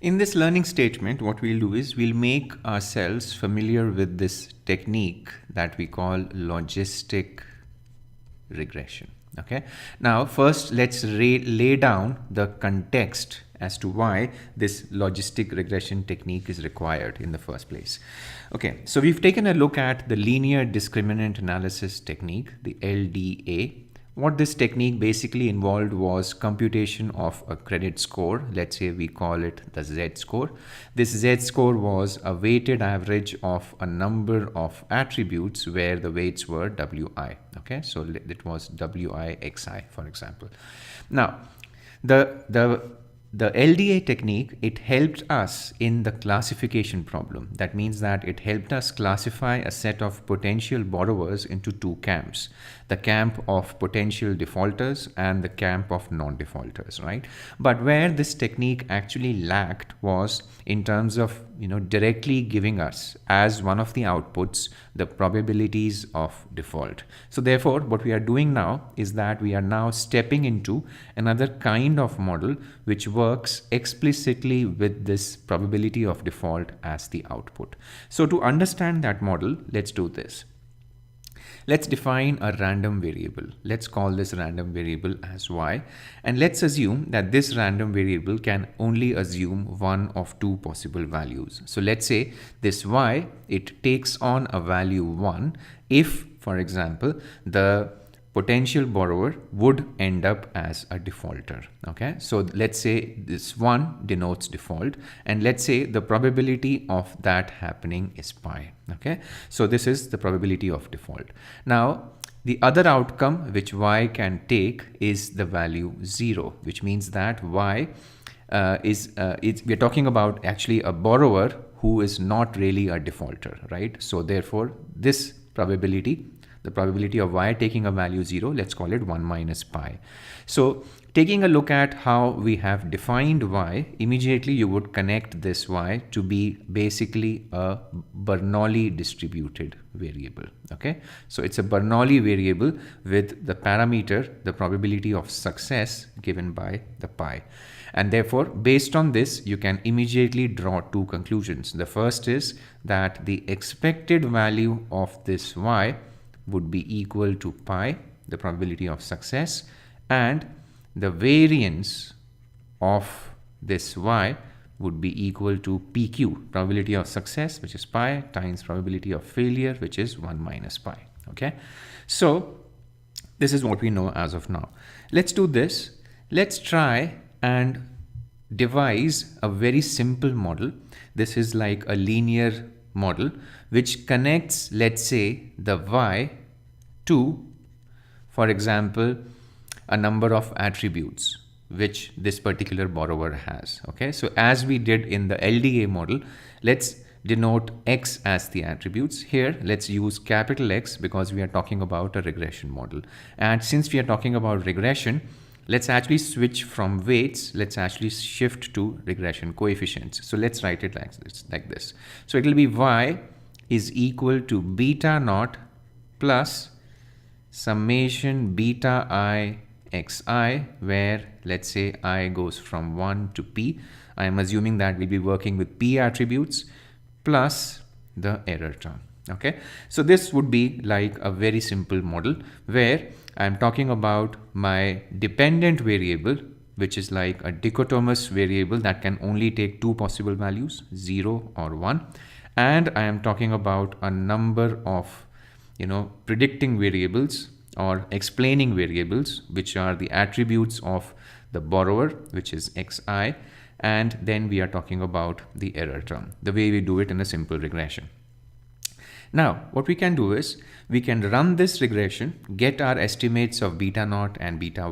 In this learning statement, what we'll do is we'll make ourselves familiar with this technique that we call logistic regression. Okay. Now, first, let's lay down the context as to why this logistic regression technique is required in the first place. Okay, so we've taken a look at the linear discriminant analysis technique, the LDA. What this technique basically involved was computation of a credit score. Let's say we call it the Z score. This Z score was a weighted average of a number of attributes where the weights were WI. Okay, so it was WIXI, for example. Now, the LDA technique, it helped us in the classification problem. That means that it helped us classify a set of potential borrowers into two camps, the camp of potential defaulters and the camp of non-defaulters, right? But where this technique actually lacked was in terms of, directly giving us as one of the outputs the probabilities of default. So therefore, what we are doing now is that we are now stepping into another kind of model which works explicitly with this probability of default as the output. So to understand that model, let's do this. Let's define a random variable. Let's call this random variable as y. And let's assume that this random variable can only assume one of two possible values. So let's say this y, it takes on a value 1 if, for example, the potential borrower would end up as a defaulter. Okay, so let's say this 1 denotes default, and let's say the probability of that happening is pi. Okay, so this is the probability of default. Now, the other outcome which y can take is the value 0, which means that y we're talking about actually a borrower who is not really a defaulter, right? So therefore, this probability, the probability of y taking a value 0, let's call it 1 minus pi. So taking a look at how we have defined y, immediately you would connect this y to be basically a Bernoulli distributed variable. Okay, so it's a Bernoulli variable with the parameter, the probability of success given by the pi. And therefore, based on this, you can immediately draw two conclusions. The first is that the expected value of this y would be equal to pi, the probability of success, and the variance of this y would be equal to PQ, probability of success, which is pi, times probability of failure, which is 1 minus pi. Okay, so this is what we know as of now. Let's do this. Let's try and devise a very simple model. This is like a linear model which connects, let's say, the y to, for example, a number of attributes which this particular borrower has. Okay, so as we did in the LDA model, let's denote x as the attributes. Here, let's use capital X because we are talking about a regression model. And since we are talking about regression, let's actually switch from weights. Let's actually shift to regression coefficients. So let's write it like this. So it will be y is equal to beta naught plus summation beta I xi, where let's say I goes from 1 to p. I am assuming that we'll be working with p attributes plus the error term. Okay, so this would be like a very simple model where I'm talking about my dependent variable, which is like a dichotomous variable that can only take two possible values, 0 or 1. And I am talking about a number of, predicting variables or explaining variables, which are the attributes of the borrower, which is xi. And then we are talking about the error term, the way we do it in a simple regression. Now, what we can do is we can run this regression, get our estimates of beta naught and beta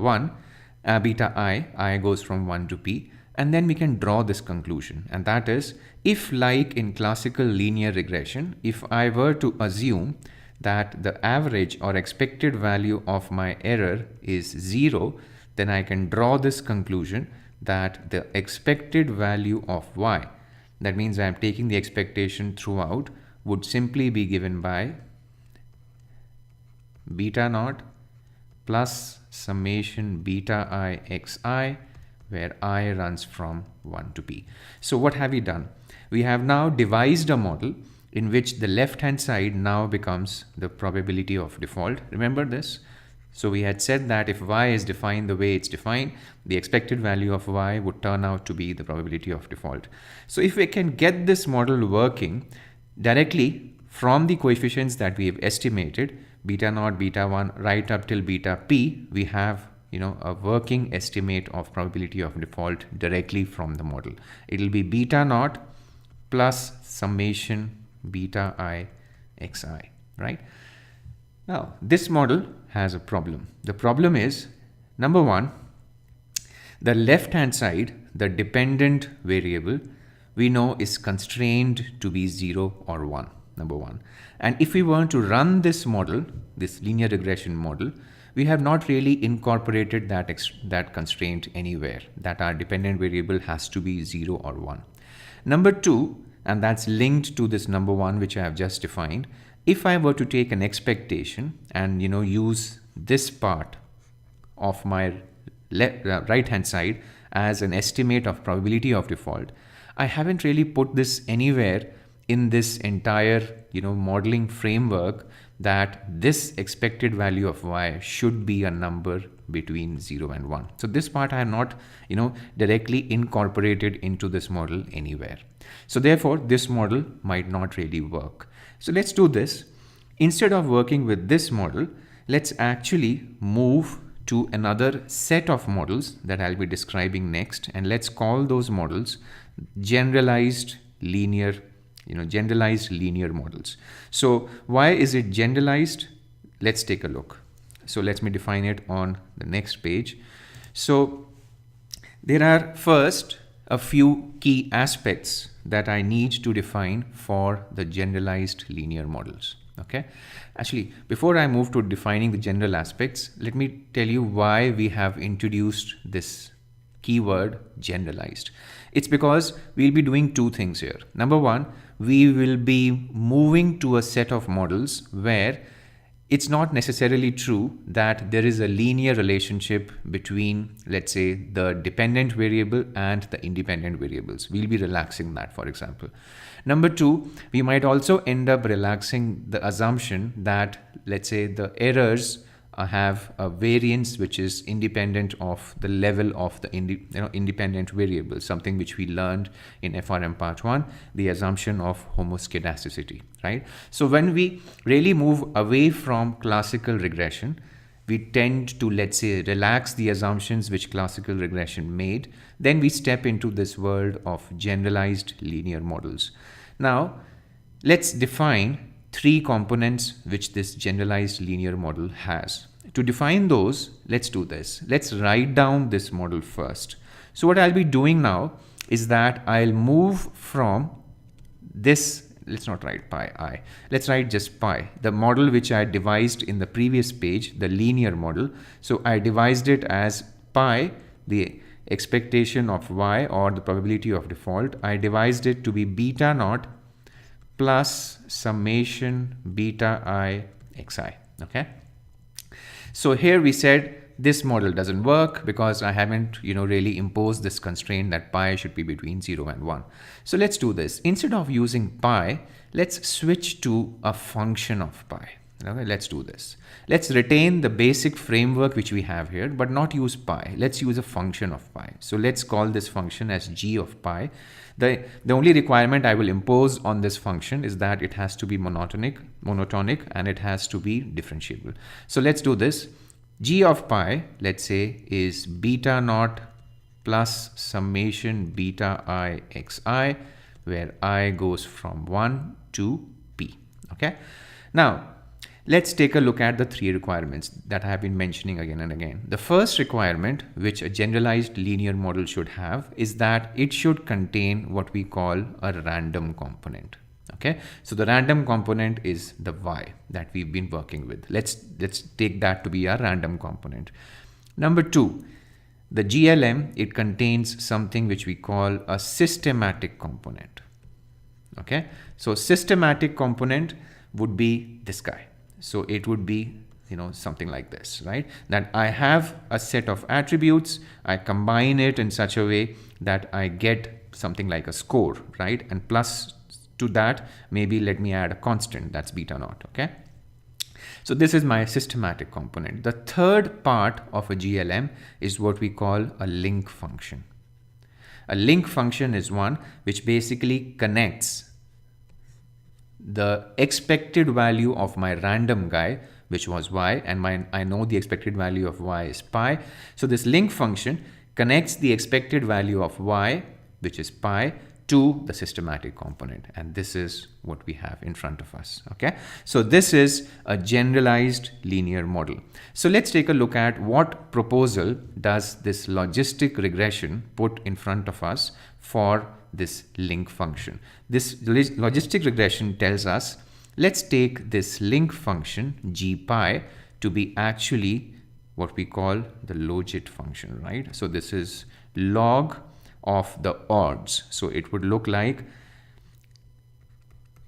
I goes from 1 to p, and then we can draw this conclusion. And that is, if like in classical linear regression, if I were to assume that the average or expected value of my error is 0, then I can draw this conclusion that the expected value of y, that means I am taking the expectation throughout, would simply be given by beta naught plus summation beta I xi where I runs from 1 to p. So what have we done? We have now devised a model in which the left-hand side now becomes the probability of default. Remember this? So we had said that if y is defined the way it's defined, the expected value of y would turn out to be the probability of default. So if we can get this model working directly from the coefficients that we have estimated, beta naught, beta 1, right up till beta p, we have a working estimate of probability of default directly from the model. It will be beta naught plus summation beta I xi, right? Now, this model has a problem. The problem is, number one, the left-hand side, the dependent variable, we know is constrained to be 0 or 1, number one. And if we want to run this model, this linear regression model, we have not really incorporated that constraint anywhere, that our dependent variable has to be 0 or 1. Number two, and that's linked to this number one, which I have just defined, if I were to take an expectation and use this part of my right hand side as an estimate of probability of default, I haven't really put this anywhere in this entire modeling framework that this expected value of y should be a number between 0 and 1. So this part I have not directly incorporated into this model anywhere. So therefore this model might not really work. So let's do this. Instead of working with this model, let's actually move to another set of models that I'll be describing next, and let's call those models generalized linear models. So why is it generalized? Let's take a look. So let me define it on the next page. So there are first a few key aspects that I need to define for the generalized linear models. Okay. Actually, before I move to defining the general aspects, let me tell you why we have introduced this keyword generalized. It's because we'll be doing two things here. Number one, we will be moving to a set of models where it's not necessarily true that there is a linear relationship between, let's say, the dependent variable and the independent variables. We'll be relaxing that, for example. Number two, we might also end up relaxing the assumption that, let's say, the errors have a variance which is independent of the level of the independent variable, something which we learned in FRM part 1, the assumption of homoscedasticity, right? So when we really move away from classical regression, we tend to, let's say, relax the assumptions which classical regression made. Then we step into this world of generalized linear models. Now, let's define three components which this generalized linear model has. To define those, let's do this. Let's write down this model first. So what I'll be doing now is that I'll move from this, let's not write pi I, let's write just pi, the model which I devised in the previous page, the linear model. So I devised it as pi, the expectation of y or the probability of default. I devised it to be beta naught plus summation beta I xi. Okay. So here we said this model doesn't work because I haven't really imposed this constraint that pi should be between 0 and 1. So let's do this. Instead of using pi, let's switch to a function of pi. Okay, let's do this. Let's retain the basic framework which we have here, but not use pi. Let's use a function of pi. So let's call this function as g of pi. The only requirement I will impose on this function is that it has to be monotonic, and it has to be differentiable. So let's do this. G of pi, let's say, is beta naught plus summation beta I xi, where I goes from 1 to p. Okay. Now, let's take a look at the three requirements that I have been mentioning again and again. The first requirement, which a generalized linear model should have, is that it should contain what we call a random component. Okay, so the random component is the y that we've been working with. Let's take that to be our random component. Number two, the GLM, it contains something which we call a systematic component. Okay, so systematic component would be this guy. So it would be something like this, right? That I have a set of attributes, I combine it in such a way that I get something like a score, right? And plus to that, maybe let me add a constant, that's beta naught, okay? So this is my systematic component. The third part of a GLM is what we call a link function. A link function is one which basically connects the expected value of my random guy, which was y, and I know the expected value of y is pi. So this link function connects the expected value of y, which is pi, to the systematic component, and this is what we have in front of us. Okay, so this is a generalized linear model. So let's take a look at what proposal does this logistic regression put in front of us for this link function. This logistic regression tells us, let's take this link function g pi to be actually what we call the logit function, right? So this is log of the odds. So it would look like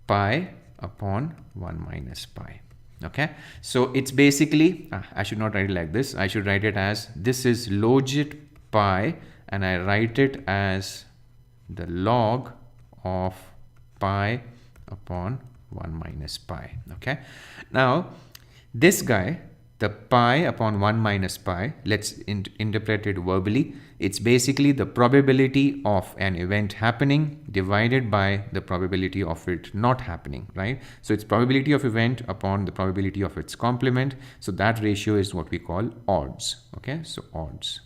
pi upon 1 minus pi. Okay, so it's basically, I should not write it like this. I should write it as, this is logit pi, and I write it as the log of pi upon 1 minus pi. Okay, now this guy, the pi upon 1 minus pi, let's interpret it verbally. It's basically the probability of an event happening divided by the probability of it not happening, right? So it's probability of event upon the probability of its complement. So that ratio is what we call odds. Okay, so odds.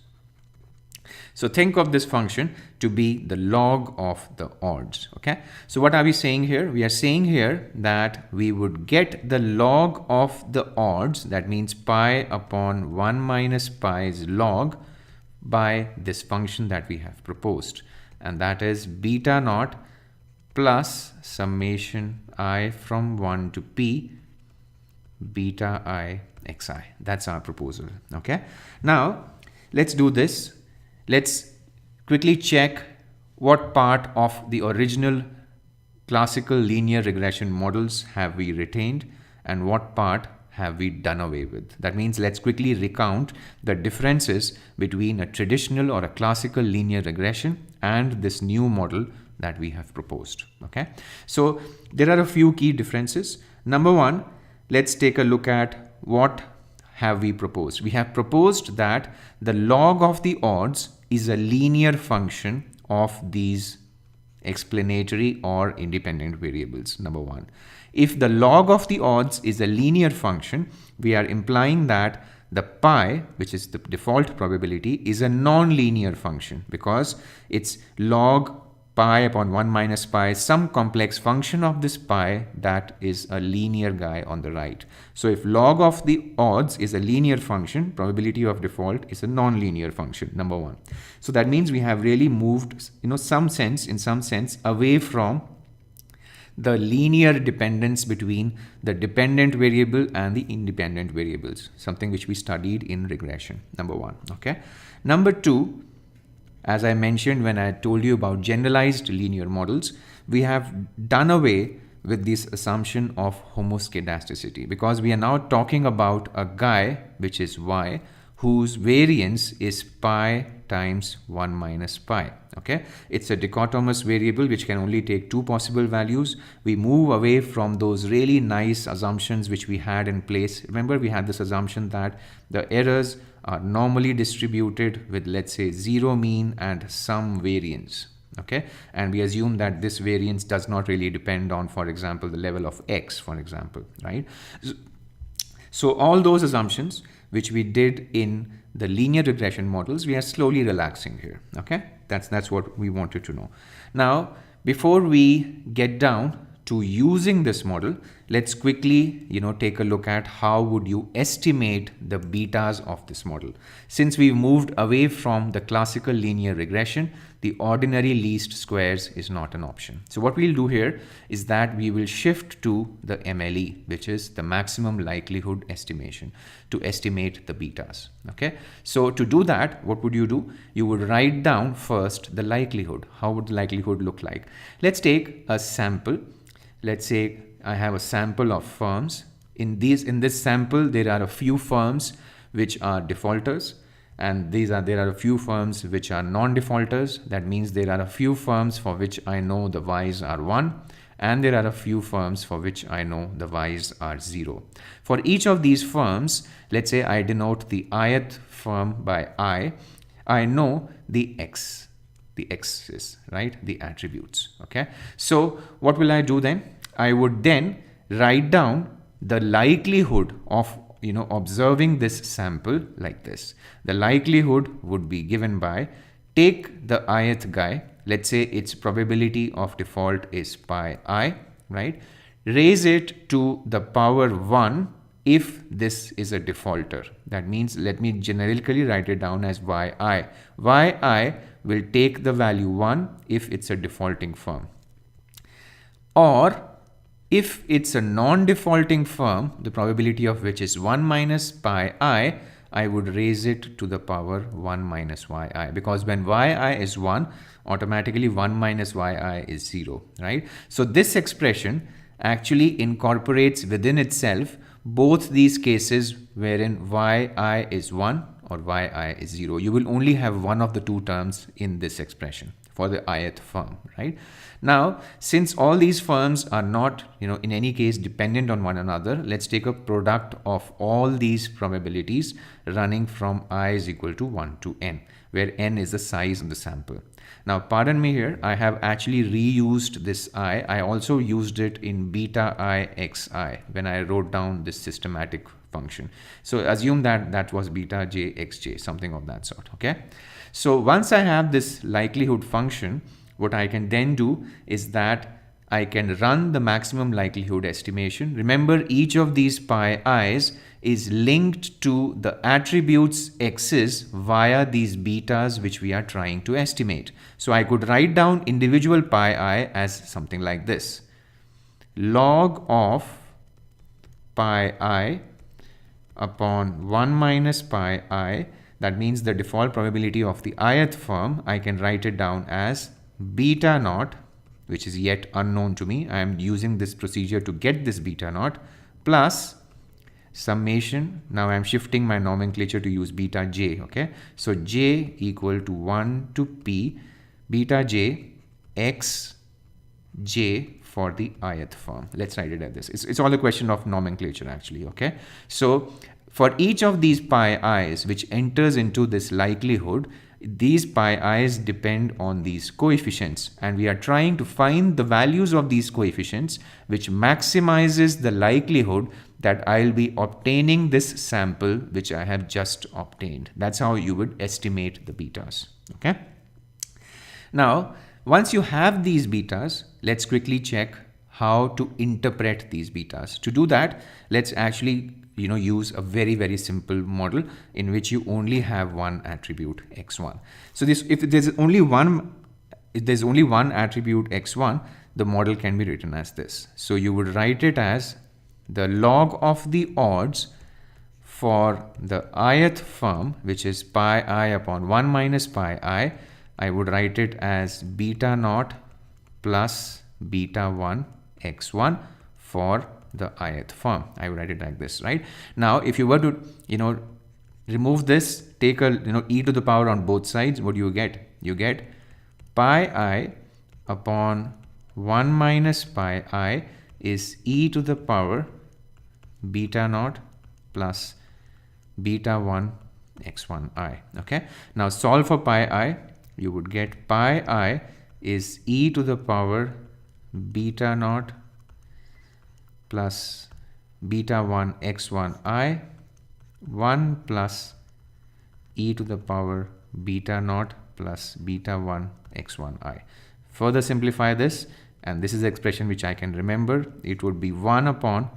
So think of this function to be the log of the odds. Okay, so what are we saying here? We are saying here that we would get the log of the odds, that means pi upon 1 minus pi's log, by this function that we have proposed, and that is beta naught plus summation I from 1 to p beta I xi. That's our proposal. Okay, now let's do this. Let's quickly check what part of the original classical linear regression models have we retained and what part have we done away with. That means let's quickly recount the differences between a traditional or a classical linear regression and this new model that we have proposed. Okay, so there are a few key differences. Number one, let's take a look at what have we proposed. We have proposed that the log of the odds is a linear function of these explanatory or independent variables. Number one, if the log of the odds is a linear function, we are implying that the pi, which is the default probability, is a non-linear function because it's log pi upon 1 minus pi, some complex function of this pi that is a linear guy on the right. So if log of the odds is a linear function, probability of default is a non-linear function, number one. So that means we have really moved, in some sense, away from the linear dependence between the dependent variable and the independent variables, something which we studied in regression, number one. Okay. Number two, as I mentioned when I told you about generalized linear models, we have done away with this assumption of homoscedasticity because we are now talking about a guy, which is y, whose variance is pi times 1 minus pi. Okay, it's a dichotomous variable which can only take two possible values. We move away from those really nice assumptions which we had in place. Remember, we had this assumption that the errors are normally distributed with, let's say, zero mean and some variance. Okay, and we assume that this variance does not really depend on, for example, the level of x, for example, right? So all those assumptions which we did in the linear regression models, we are slowly relaxing here. Okay, that's what we wanted to know. Now, before we get down to using this model, let's quickly, take a look at how would you estimate the betas of this model. Since we've moved away from the classical linear regression, the ordinary least squares is not an option. So what we'll do here is that we will shift to the MLE, which is the maximum likelihood estimation, to estimate the betas. Okay. So to do that, what would you do? You would write down first the likelihood. How would the likelihood look like? Let's take a sample. Let's say I have a sample of firms In this sample, there are a few firms which are defaulters, and there are a few firms which are non-defaulters. That means there are a few firms for which I know the Ys are 1, and there are a few firms for which I know the Ys are 0. For each of these firms, let's say I denote the ith firm by I know the x's, right? The attributes, okay? So what will I do then? I would then write down the likelihood of observing this sample like this. The likelihood would be given by, take the ith guy, let's say its probability of default is pi I, right? Raise it to the power 1 if this is a defaulter. That means, let me generically write it down as yi. Yi will take the value 1 if it's a defaulting firm. Or if it's a non-defaulting firm, the probability of which is 1 minus pi I would raise it to the power 1 minus yi, because when yi is 1, automatically 1 minus yi is 0, right? So this expression actually incorporates within itself both these cases wherein yi is 1 or yi is 0. You will only have one of the two terms in this expression for the ith firm, right? Now, since all these firms are not, in any case dependent on one another, let's take a product of all these probabilities running from I is equal to 1 to n, where n is the size of the sample. Now, pardon me here, I have actually reused this I also used it in beta I xi when I wrote down this systematic function. So assume that that was beta j xj, something of that sort, okay? So once I have this likelihood function, what I can then do is that I can run the maximum likelihood estimation. Remember, each of these pi i's is linked to the attributes x's via these betas which we are trying to estimate. So I could write down individual pi I as something like this. Log of pi I upon 1 minus pi I, that means the default probability of the ith firm, I can write it down as beta naught, which is yet unknown to me. I am using this procedure to get this beta naught, plus summation. Now I am shifting my nomenclature to use beta j, okay? So j equal to 1 to p beta j x j for the ith firm. Let's write it like this. It's all a question of nomenclature actually, okay? So for each of these pi i's which enters into this likelihood, these pi i's depend on these coefficients, and we are trying to find the values of these coefficients which maximizes the likelihood that I'll be obtaining this sample which I have just obtained. That's how you would estimate the betas, okay? Now, once you have these betas, let's quickly check how to interpret these betas. To do that, let's actually use a very, very simple model in which you only have one attribute x1. So if there's only one attribute x1, the model can be written as this. So you would write it as the log of the odds for the ith firm, which is pi I upon 1 minus pi I would write it as beta naught plus beta 1 x1 for the ith firm. I would write it like this, right? Now, if you were to, remove this, take a, e to the power on both sides, what do you get? You get pi I upon 1 minus pi I is e to the power beta naught plus beta 1 x1i, okay? Now, solve for pi I, you would get pi I is e to the power beta naught plus beta 1 x1i 1 plus e to the power beta naught plus beta 1 x1i. Further simplify this, and this is the expression which I can remember. It would be 1 upon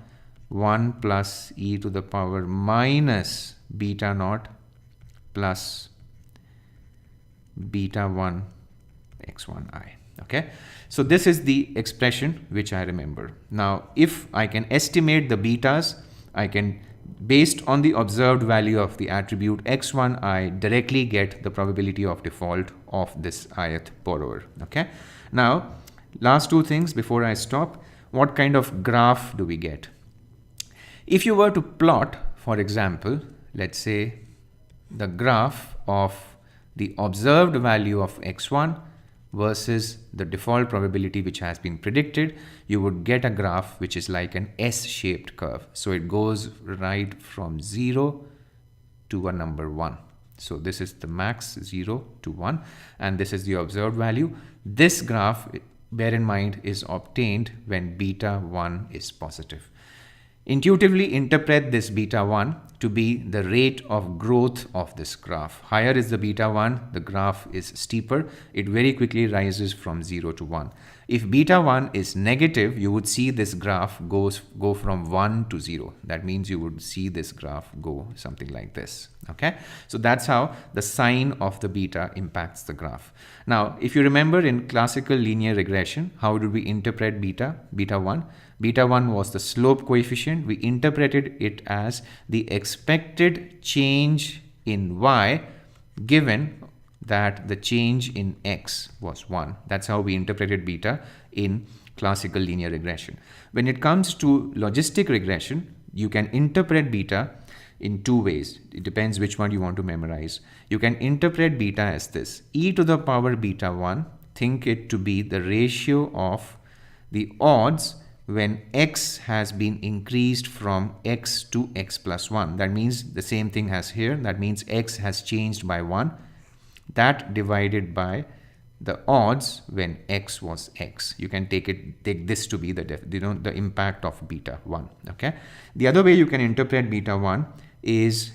1 plus e to the power minus beta naught plus beta 1 x1i. Okay, so this is the expression which I remember. Now, if I can estimate the betas, I can, based on the observed value of the attribute x1i, directly get the probability of default of this ith borrower. Okay, now last two things before I stop. What kind of graph do we get? If you were to plot, for example, let's say the graph of the observed value of x1 versus the default probability which has been predicted, you would get a graph which is like an S-shaped curve. So it goes right from 0 to a number 1. So this is the max 0 to 1, and this is the observed value. This graph, bear in mind, is obtained when beta 1 is positive. Intuitively interpret this beta 1 to be the rate of growth of this graph. Higher is the beta 1, the graph is steeper. It very quickly rises from 0 to 1. If beta 1 is negative, you would see this graph go from 1 to 0. That means you would see this graph go something like this. Okay, so that's how the sign of the beta impacts the graph. Now, if you remember in classical linear regression, how did we interpret beta 1? Beta 1 was the slope coefficient. We interpreted it as the expected change in y given that the change in x was 1. That's how we interpreted beta in classical linear regression. When it comes to logistic regression, you can interpret beta in two ways. It depends which one you want to memorize. You can interpret beta as this: e to the power beta 1, think it to be the ratio of the odds when x has been increased from x to x plus 1. That means the same thing as here. That means x has changed by 1. That divided by the odds when x was x. You can take this to be the impact of beta 1. Okay. The other way you can interpret beta 1 is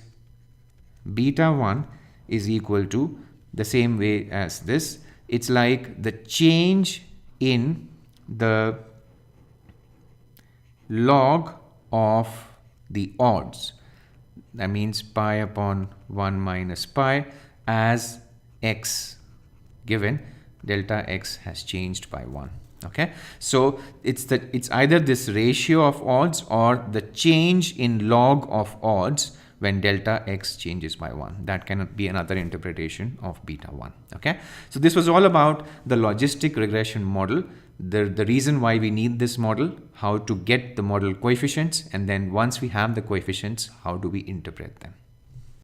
beta 1 is equal to the same way as this. It's like the change in the log of the odds. That means pi upon 1 minus pi as x given delta x has changed by 1. Okay, so it's either this ratio of odds or the change in log of odds when delta x changes by 1. That can be another interpretation of beta 1. Okay, so this was all about the logistic regression model, the reason why we need this model, how to get the model coefficients, and then once we have the coefficients, how do we interpret them.